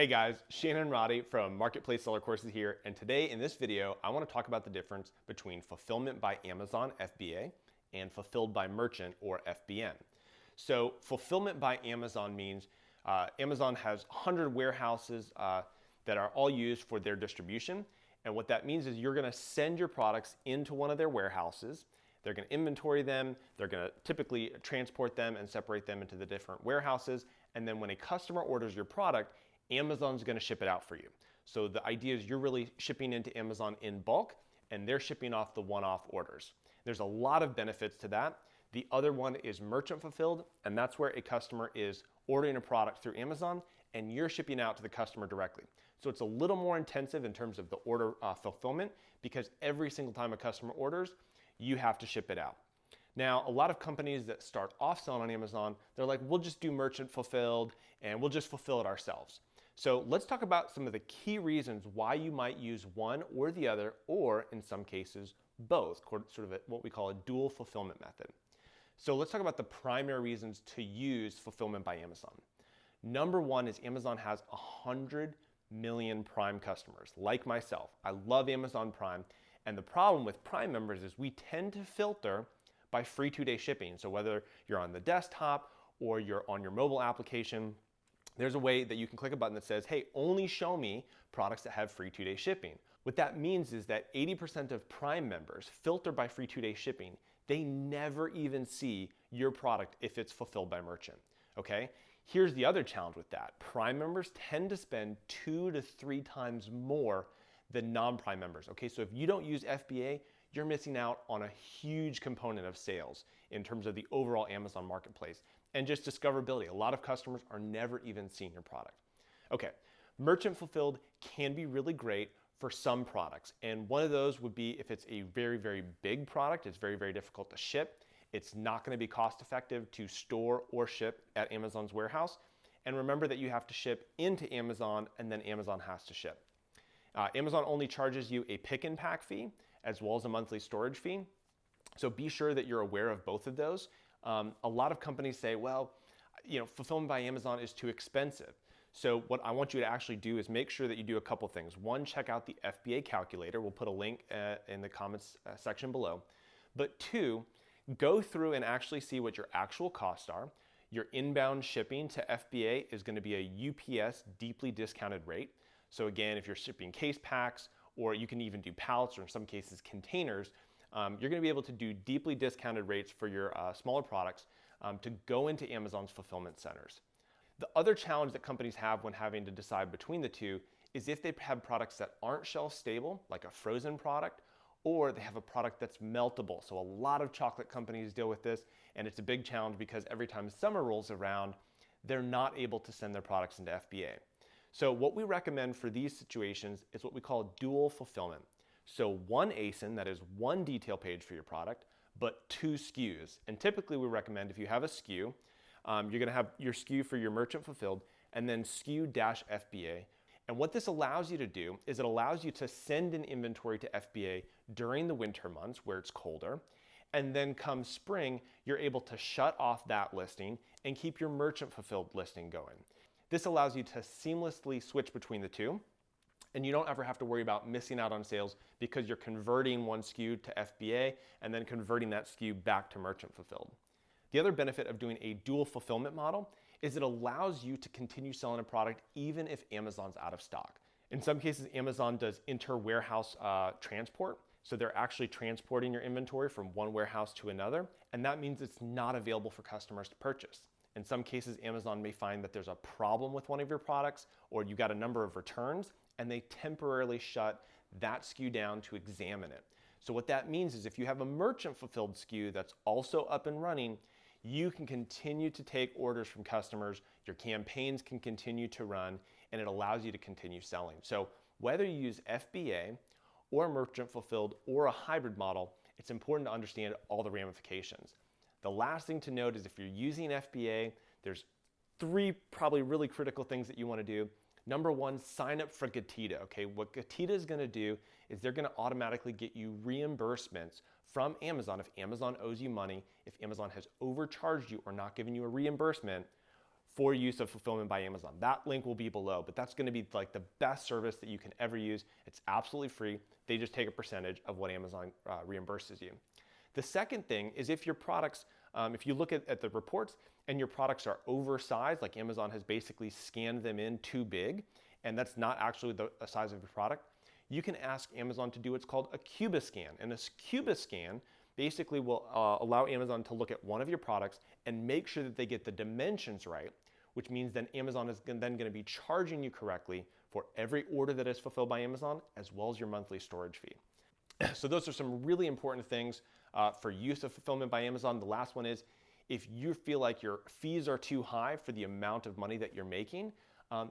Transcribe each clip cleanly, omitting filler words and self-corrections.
Hey guys, Shannon and Roddy from Marketplace Seller Courses here, and today in this video, I want to talk about the difference between Fulfillment by Amazon, FBA, and Fulfilled by Merchant, or FBM. So Fulfillment by Amazon means Amazon has 100 warehouses that are all used for their distribution, and what that means is you're going to send your products into one of their warehouses. They're going to inventory them, they're going to typically transport them and separate them into the different warehouses, and then when a customer orders your product, Amazon's going to ship it out for you. So the idea is you're really shipping into Amazon in bulk and they're shipping off the one-off orders. There's a lot of benefits to that. The other one is merchant fulfilled, and that's where a customer is ordering a product through Amazon and you're shipping out to the customer directly. So it's a little more intensive in terms of the order fulfillment because every single time a customer orders, you have to ship it out. Now, a lot of companies that start off selling on Amazon, they're like, we'll just do merchant fulfilled and we'll just fulfill it ourselves. So let's talk about some of the key reasons why you might use one or the other, or in some cases, both, sort of what we call a dual fulfillment method. So let's talk about the primary reasons to use Fulfillment by Amazon. Number one is Amazon has 100 million Prime customers, like myself. I love Amazon Prime, and the problem with Prime members is we tend to filter by free 2-day shipping. So whether you're on the desktop or you're on your mobile application, there's a way that you can click a button that says, hey, only show me products that have free 2-day shipping. What that means is that 80% of Prime members filter by free 2-day shipping. They never even see your product if it's fulfilled by merchant, okay? Here's the other challenge with that. Prime members tend to spend 2 to 3 times more than non-Prime members, okay? So if you don't use FBA, you're missing out on a huge component of sales in terms of the overall Amazon marketplace and just discoverability. A lot of customers are never even seeing your product. Okay, merchant fulfilled can be really great for some products. And one of those would be if it's a very, very big product, it's very, very difficult to ship. It's not going to be cost effective to store or ship at Amazon's warehouse. And remember that you have to ship into Amazon and then Amazon has to ship. Amazon only charges you a pick and pack fee as well as a monthly storage fee. So be sure that you're aware of both of those. A lot of companies say, well, Fulfillment by Amazon is too expensive. So what I want you to actually do is make sure that you do a couple things. One, check out the FBA Calculator. We'll put a link in the comments section below. But two, go through and actually see what your actual costs are. Your inbound shipping to FBA is going to be a UPS deeply discounted rate. So again, if you're shipping case packs, or you can even do pallets, or in some cases containers, you're going to be able to do deeply discounted rates for your smaller products to go into Amazon's fulfillment centers. The other challenge that companies have when having to decide between the two is if they have products that aren't shelf stable, like a frozen product, or they have a product that's meltable. So a lot of chocolate companies deal with this, and it's a big challenge because every time summer rolls around, they're not able to send their products into FBA. So what we recommend for these situations is what we call dual fulfillment. So one ASIN, that is one detail page for your product, but 2 SKUs. And typically we recommend if you have a SKU, you're gonna have your SKU for your merchant fulfilled and then SKU-FBA. And what this allows you to do is it allows you to send an inventory to FBA during the winter months where it's colder. And then come spring, you're able to shut off that listing and keep your merchant fulfilled listing going. This allows you to seamlessly switch between the two, and you don't ever have to worry about missing out on sales because you're converting one SKU to FBA and then converting that SKU back to merchant fulfilled. The other benefit of doing a dual fulfillment model is it allows you to continue selling a product even if Amazon's out of stock. In some cases, Amazon does inter-warehouse transport. So they're actually transporting your inventory from one warehouse to another, and that means it's not available for customers to purchase. In some cases, Amazon may find that there's a problem with one of your products or you got a number of returns and they temporarily shut that SKU down to examine it. So what that means is if you have a merchant fulfilled SKU that's also up and running, you can continue to take orders from customers, your campaigns can continue to run, and it allows you to continue selling. So whether you use FBA or merchant fulfilled or a hybrid model, it's important to understand all the ramifications. The last thing to note is if you're using FBA, there's 3 probably really critical things that you want to do. Number one, sign up for GETIDA, okay? What GETIDA is going to do is they're going to automatically get you reimbursements from Amazon if Amazon owes you money, if Amazon has overcharged you or not given you a reimbursement for use of Fulfillment by Amazon. That link will be below, but that's gonna be like the best service that you can ever use. It's absolutely free. They just take a percentage of what Amazon reimburses you. The second thing is if your products, if you look at the reports and your products are oversized, like Amazon has basically scanned them in too big, and that's not actually the size of your product, you can ask Amazon to do what's called a Cubiscan. And this Cubiscan basically will allow Amazon to look at one of your products and make sure that they get the dimensions right, which means then Amazon is then going to be charging you correctly for every order that is fulfilled by Amazon, as well as your monthly storage fee. So those are some really important things for use of Fulfillment by Amazon. The last one is if you feel like your fees are too high for the amount of money that you're making,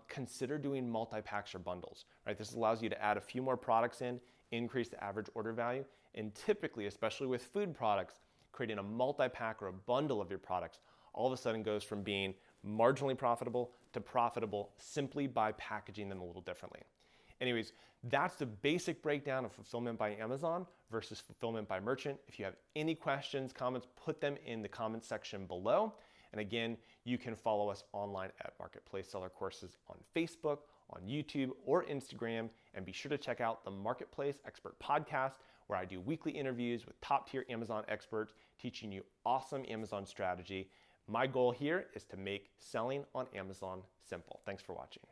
consider doing multi-packs or bundles, right? This allows you to add a few more products in, increase the average order value, and typically, especially with food products, creating a multi-pack or a bundle of your products all of a sudden goes from being marginally profitable to profitable simply by packaging them a little differently. Anyways, that's the basic breakdown of Fulfillment by Amazon versus Fulfillment by Merchant. If you have any questions, comments, put them in the comments section below. And again, you can follow us online at Marketplace Seller Courses on Facebook, on YouTube, or Instagram. And be sure to check out the Marketplace Expert Podcast, where I do weekly interviews with top-tier Amazon experts teaching you awesome Amazon strategy. My goal here is to make selling on Amazon simple. Thanks for watching.